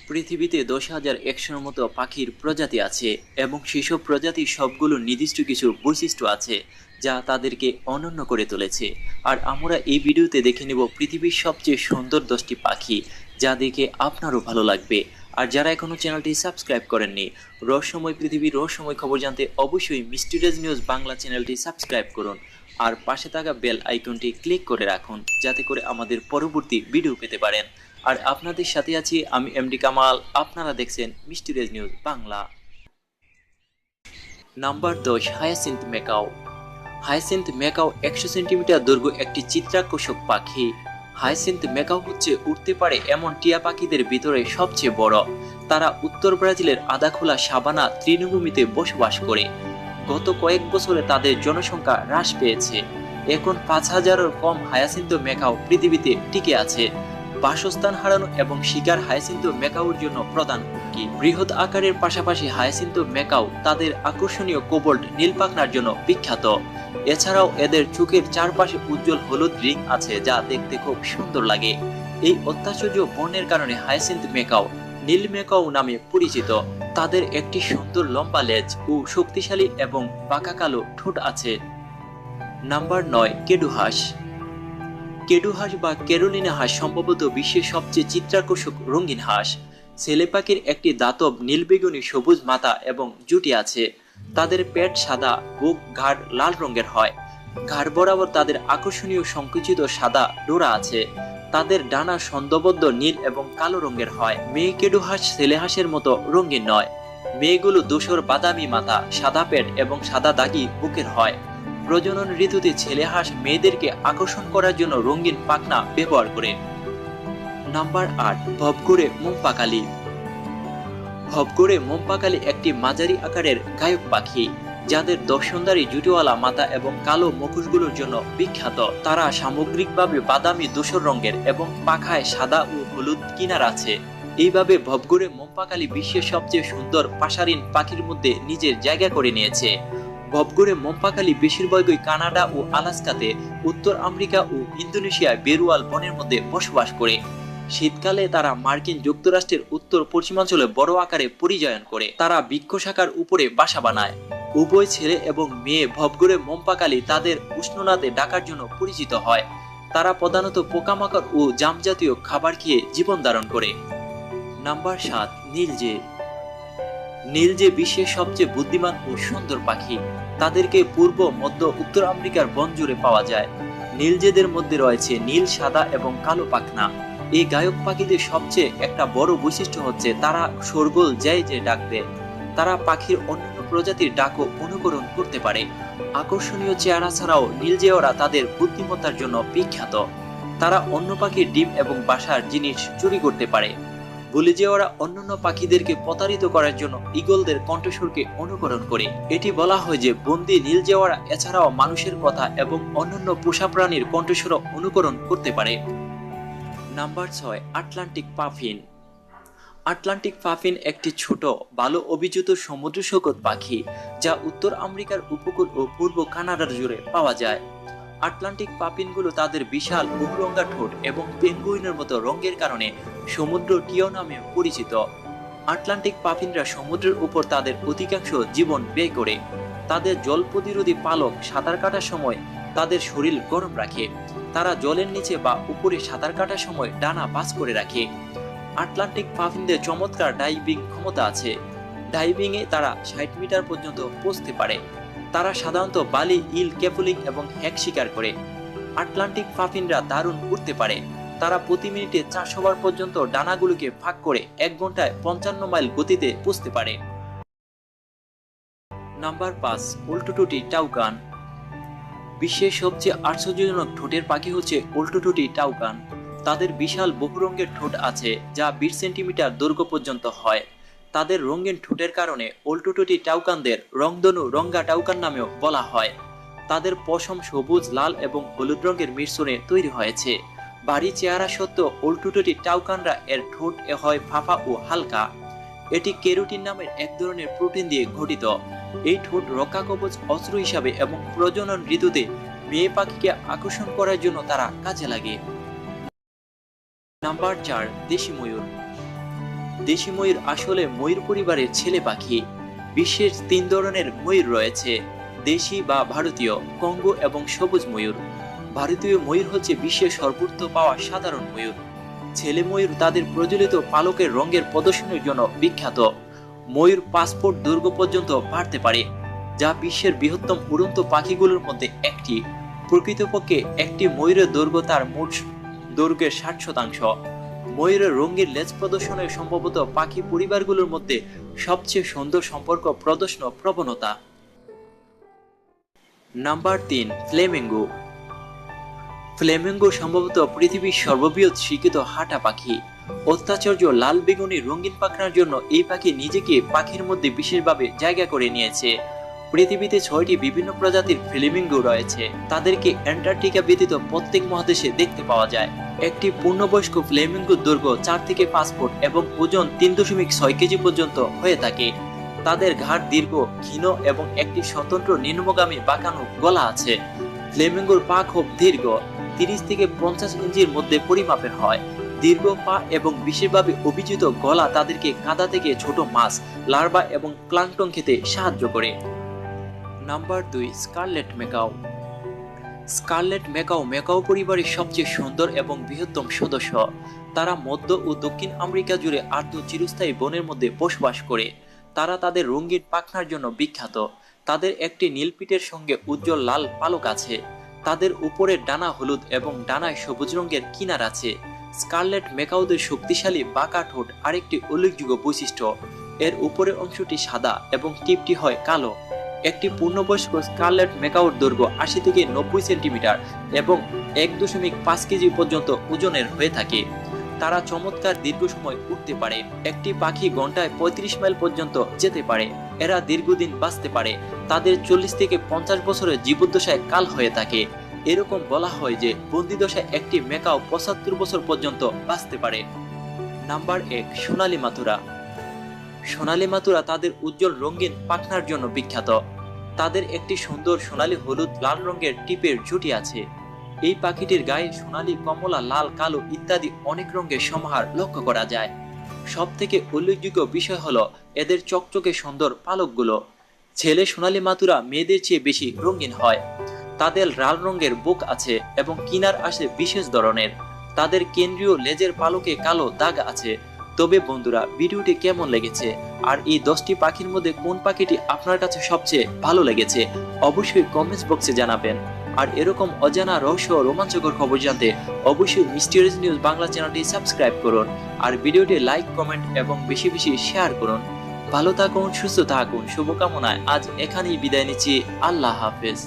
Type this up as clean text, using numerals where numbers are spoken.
পৃথিবীতে 10,100-র মতো পাখির প্রজাতি আছে এবং সেসব প্রজাতির সবগুলোর নির্দিষ্ট কিছু বৈশিষ্ট্য আছে যা তাদেরকে অনন্য করে তুলেছে। আর আমরা এই ভিডিওতে দেখে নেব পৃথিবীর সবচেয়ে সুন্দর 10টি পাখি, যা দেখে আপনারও ভালো লাগবে। আর যারা এখনো চ্যানেলটি সাবস্ক্রাইব করেননি, রহস্যময় পৃথিবীর রহস্যময় খবর জানতে অবশ্যই মিস্টিরিয়াস নিউজ বাংলা চ্যানেলটি সাবস্ক্রাইব করুন আর পাশে থাকা বেল আইকনটি ক্লিক করে রাখুন, যাতে করে আমাদের পরবর্তী ভিডিও পেতে পারেন। আর আপনাদের সাথে আছি আমি এমডি কামাল, আপনারা দেখছেন mysterious news Bangla. Number 10, hyacinth macaw. Hyacinth macaw 100 centimetre দৈর্ঘ্য একটি চিত্রাকর্ষক পাখি। হায়াসিন্থ ম্যাকাও হচ্ছে উড়তে পারে এমন টিয়া পাখিদের ভিতরে সবচেয়ে বড়। তারা উত্তর ব্রাজিলের আদাখোলা সাবানা তৃণভূমিতে বসবাস করে। গত কয়েক বছরে তাদের জনসংখ্যা হ্রাস পেয়েছে। এখন 5,000-এর কম হায়াসিন্থ ম্যাকাও পৃথিবীতে টিকে আছে। বাসস্থান হারানো এবং শিকার হায়াসিন্থ ম্যাকাওর জন্য প্রধান হুমকি। বৃহৎ আকারের পাশাপাশি হায়াসিন্থ ম্যাকাও তাদের আকর্ষণীয় কোবল্ট নীল পাখনার জন্য বিখ্যাত। এছাড়াও এদের চোখের চারপাশে উজ্জ্বল হলুদ রিং আছে, যা দেখতে খুব সুন্দর লাগে। এই অত্যাশ্চর্য বর্ণের কারণে হায়াসিন্থ ম্যাকাও নীল ম্যাকাও নামে পরিচিত। তাদের একটি সুন্দর লম্বা লেজ ও শক্তিশালী এবং বাঁকা কালো ঠোঁট আছে। নাম্বার 9, কেডু হাঁস। কেডু হাঁস বা ক্যারোলিনা হাঁস সম্ভবত বিশ্বের সবচেয়ে চিত্রাকর্ষক রঙিন হাঁস। ছেলে পাখির একটি দাতব নীলবেগুনি সবুজ মাথা এবং জুটি আছে। তাদের পেট সাদা, বুক, ঘাড় লাল রঙের হয়। ঘাড় বরাবর তাদের আকর্ষণীয় সংকুচিত সাদা ডোরা আছে। তাদের ডানা ছন্দবদ্ধ নীল এবং কালো রঙের হয়। মেয়ে কেডু হাঁস ছেলে হাঁসের মতো রঙিন নয়। মেয়েগুলো ধূসর বাদামি মাথা, সাদা পেট এবং সাদা দাগি বুকের হয়। প্রজনন ঋতুতে ছেলে হাঁস মেয়েদেরকে আকর্ষণ করার জন্য রঙিন পাখনা ব্যবহার করে। নাম্বার 8, ভবঘুরে মোমপাকালি। ভবঘুরে মোমপাকালি একটি মাঝারি আকারের গায়ক পাখি, যাদের দর্শনদারী জুটিওয়ালা মাথা এবং কালো মুখোশগুলোর জন্য বিখ্যাত। তারা সামগ্রিকভাবে বাদামি ধূসর রঙের এবং পাখায় সাদা ও হলুদ কিনার আছে। এইভাবে ভবঘুরে মোমপাকালি বিশ্বের সবচেয়ে সুন্দর পাশারিন পাখির মধ্যে নিজের জায়গা করে নিয়েছে। ভবঘুরে মোমপাকালি বেশিরভাগই কানাডা ও আলাস্কাতে, উত্তর আমেরিকা ও ইন্দোনেশিয়ায় বেরুয়াল বনের মধ্যে বসবাস করে। শীতকালে তারা মার্কিন যুক্তরাষ্ট্রের উত্তর পশ্চিমাঞ্চলে বড় আকারে পরিযায়ন করে। তারা বৃক্ষ শাখার উপরে বাসা বানায়। উভয় ছেলে এবং মেয়ে ভবঘুরে মোমপাকালি তাদের উষ্ণনাদে ডাকার জন্য পরিচিত হয়। তারা প্রধানত পোকামাকড় ও জামজাতীয় খাবার খেয়ে জীবন ধারণ করে। নাম্বার 7, নীলজে। নীলজে বিশ্বের সবচেয়ে বুদ্ধিমান ও সুন্দর পাখি। তাদেরকে পূর্ব, মধ্য, উত্তর আমেরিকার বন জুড়ে পাওয়া যায়। নীলজেদের মধ্যে রয়েছে নীল, সাদা এবং কালো পাখনা। এই গায়ক পাখিদের সবচেয়ে একটা বড় বৈশিষ্ট্য হচ্ছে তারা শোরগোল জয় জয় ডাক দেয়। তারা পাখির অন্যান্য প্রজাতির ডাকও অনুকরণ করতে পারে। আকর্ষণীয় চেহারা ছাড়াও নীলজেওরা তাদের বুদ্ধিমত্তার জন্য বিখ্যাত। তারা অন্য পাখির ডিম এবং বাসার জিনিস চুরি করতে পারে। বুলিজেওরা অন্যান্য পাখিদেরকে প্রতারিত করার জন্য ঈগলদের কণ্ঠস্বরকে অনুকরণ করে। এটি বলা হয় যে বন্দি নীলজেওয়ারা এছাড়াও মানুষের কথা এবং অন্যান্য পোষা প্রাণীর কণ্ঠস্বর অনুকরণ করতে পারে। Number 6, Atlantic puffin. Atlantic puffin একটি ছোট, ভালো অভিজাত সমুদ্র সৈকত পাখি, যা উত্তর আমেরিকার উপকূল ও পূর্ব কানাডার জুড়ে পাওয়া যায়। আটলান্টিক পাফিনগুলো তাদের বিশাল বহুরঙা ঠোঁট এবং পেঙ্গুইনের মতো রঙের কারণে সমুদ্র টিও নামে পরিচিত। আটলান্টিক পাফিনরা সমুদ্রের উপর তাদের অধিকাংশ জীবন ব্যয় করে। তাদের জল প্রতিরোধী পালক সাঁতার কাটার সময় তাদের শরীর গরম রাখে। তারা জলের নিচে বা উপরে সাঁতার কাটার সময় ডানা ভাঁজ করে রাখে। আটলান্টিক পাফিনদের চমৎকার ডাইভিং ক্ষমতা আছে। ডাইভিংয়ে তারা 60 মিটার পর্যন্ত পৌঁছতে পারে। তারা সাধারণত বালি, ইল, ক্যাপুলিং এবং হ্যাক শিকার করে। আটলান্টিক পাফিনরা দারুণ উড়তে পারে। তারা প্রতি মিনিটে 400 বার পর্যন্ত ডানাগুলোকে ফাঁক করে 1 ঘন্টায় 55 মাইল গতিতে পৌঁছতে পারে। নাম্বার 5, উল্টোটুটি টাউকান। বিশ্বের সবচেয়ে আশ্চর্যজনক ঠোঁটের পাখি হচ্ছে উল্টোটুটি টাউকান। তাদের বিশাল বহুরঙের ঠোঁট আছে, যা 20 সেন্টিমিটার দৈর্ঘ্য পর্যন্ত হয়। তাদের রঙিন ঠোঁটের কারণে উল্টোটুটি টাউকানদের রংধনু রঙ্গা টাউকান নামেও বলা হয়। তাদের পশম সবুজ, লাল এবং হলুদ রঙের মিশ্রণে তৈরি হয়েছে। ভারী চেহারা সত্ত্বেও উল্টোটুটি টাউকানরা এর ঠোঁট হয় ফাঁপা ও হালকা। এটি কেরোটিন নামের এক ধরনের প্রোটিন দিয়ে গঠিত। এই ঠোঁট রক্ষা কবচ অস্ত্র হিসাবে এবং প্রজনন ঋতুতে মেয়ে পাখিকে আকর্ষণ করার জন্য তারা কাজে লাগে। নাম্বার 4, দেশি ময়ূর। দেশি ময়ূর আসলে ময়ূর পরিবারের ছেলে পাখি। বিশ্বের 3 ধরনের ময়ূর রয়েছে, দেশি বা ভারতীয়, কঙ্গো এবং সবুজ ময়ূর। ভারতীয় ময়ূর হচ্ছে বিশ্বের সর্বোচ্চ পাওয়া সাধারণ ময়ূর। ছেলে ময়ূর তাদের প্রজ্বলিত পালকের রঙের প্রদর্শনের জন্য বিখ্যাত। ময়ূর 5 ফুট দৈর্ঘ্য পর্যন্ত বাড়তে পারে, যা বিশ্বের বৃহত্তম উড়ন্ত পাখিগুলোর মধ্যে একটি। প্রকৃতপক্ষে একটি ময়ূরের দৈর্ঘ্য তার মোট দৈর্ঘ্যের 60%। ময়ূরের রঙিন লেজ প্রদর্শনের সম্ভবত পাখি পরিবারগুলোর মধ্যে সবচেয়ে সুন্দর সম্পর্ক প্রদর্শন প্রবণতা। Number 3, Flamengo. ফ্লেমিঙ্গো সম্ভবত পৃথিবীর সর্ববৃহৎ শিক্ষিত হাঁটা পাখি। অত্যাশ্চর্য লাল বেগুনি রঙিন পাখনার জন্য এই পাখি নিজেকে পাখির মধ্যে বিশেষভাবে জায়গা করে নিয়েছে। পৃথিবীতে 6টি বিভিন্ন প্রজাতির ফ্লেমিঙ্গো রয়েছে। তাদেরকে অ্যান্টার্কটিকা ব্যতীত প্রত্যেক মহাদেশে দেখতে পাওয়া যায়। একটি পূর্ণবয়স্ক ফ্লেমিঙ্গোর দৈর্ঘ্য 4 থেকে 5 ফুট এবং ওজন 3.6 কেজি পর্যন্ত হয়ে থাকে। তাদের ঘাড় দীর্ঘ, ক্ষীণ এবং একটি স্বতন্ত্র নিম্নগামী বাঁকানো গলা আছে। ফ্লেমিঙ্গোর পা খুব দীর্ঘ, 30 থেকে 50 ইঞ্চির মধ্যে পরিমাপের হয়। দীর্ঘ পা এবং বিশেষভাবে অভিজিত গলা তাদেরকে কাদা থেকে ছোট মাছ, লার্ভা এবং প্লাঙ্কটন খেতে সাহায্য করে। Number 2, scarlet macaw. Scarlet macaw macaw পরিবারের সবচেয়ে সুন্দর এবং বৃহত্তম সদস্য। তারা মধ্য ও দক্ষিণ আমেরিকা জুড়ে আর্দ্র চিরস্থায়ী বনের মধ্যে বসবাস করে। তারা তাদের রঙিন পাখনার জন্য বিখ্যাত। তাদের একটি নীল পিঠের সঙ্গে উজ্জ্বল লাল পালক আছে। তাদের উপরের ডানা হলুদ এবং ডানায় সবুজ রঙের কিনার আছে। স্কারলেট ম্যাকাওদের শক্তিশালী বাঁকা ঠোঁট আরেকটি উল্লেখযোগ্য বৈশিষ্ট্য। এর উপরের অংশটি সাদা এবং টিপটি হয় কালো। একটি পূর্ণবয়স্ক স্কারলেট ম্যাকাওর দৈর্ঘ্য 80 থেকে 90 সেন্টিমিটার এবং 1.5 কেজি পর্যন্ত ওজনের হয়ে থাকে। তারা চমৎকার দীর্ঘ সময় উঠতে পারে। একটি পাখি ঘন্টায় 35 মাইল পর্যন্ত যেতে পারে। এরা দীর্ঘদিন বাঁচতে পারে। তাদের 40 থেকে 50 বছরের জীবদ্দশায় কাল হয়ে থাকে। এরকম বলা হয় যে বন্দিদশায় একটি ম্যাকাও 75 বছর পর্যন্ত বাঁচতে পারে। নাম্বার 1, সোনালী মাতুরা। সোনালী মাতুরা তাদের উজ্জ্বল রঙিন পাখনার জন্য বিখ্যাত। তাদের একটি সুন্দর সোনালী হলুদ লাল রঙের টিপের জুটি আছে। এই পাখিটির গায়ে সোনালী, কমলা, লাল, কালো ইত্যাদি অনেক রঙের সমাহার লক্ষ্য করা যায়। সব থেকে উল্লেখযোগ্য বিষয় হলো এদের চকচকে সুন্দর পালকগুলো। ছেলে সোনালী মাতুরা মেয়েদের চেয়ে বেশি রঙিন হয়। তাদের লাল রঙের বুক আছে এবং কিনার আসে বিশেষ ধরনের। তাদের কেন্দ্রীয় লেজের পালকে কালো দাগ আছে। তবে বন্ধুরা, ভিডিওটি কেমন লেগেছে আর এই 10টি পাখির মধ্যে কোন পাখিটি আপনার কাছে সবচেয়ে ভালো লেগেছে অবশ্যই কমেন্টস বক্সে জানাবেন। আর এরকম অজানা রহস্য ও রোমাঞ্চকর খবর জানতে অবশ্যই মিস্টিরিয়াস নিউজ বাংলা চ্যানেলটি সাবস্ক্রাইব করুন। আর ভিডিওটি লাইক, কমেন্ট এবং বেশি বেশি শেয়ার করুন। ভালো থাকুন, সুস্থ থাকুন। শুভকামনায় আজ এখানেই বিদায় নিচ্ছি। আল্লাহ হাফেজ।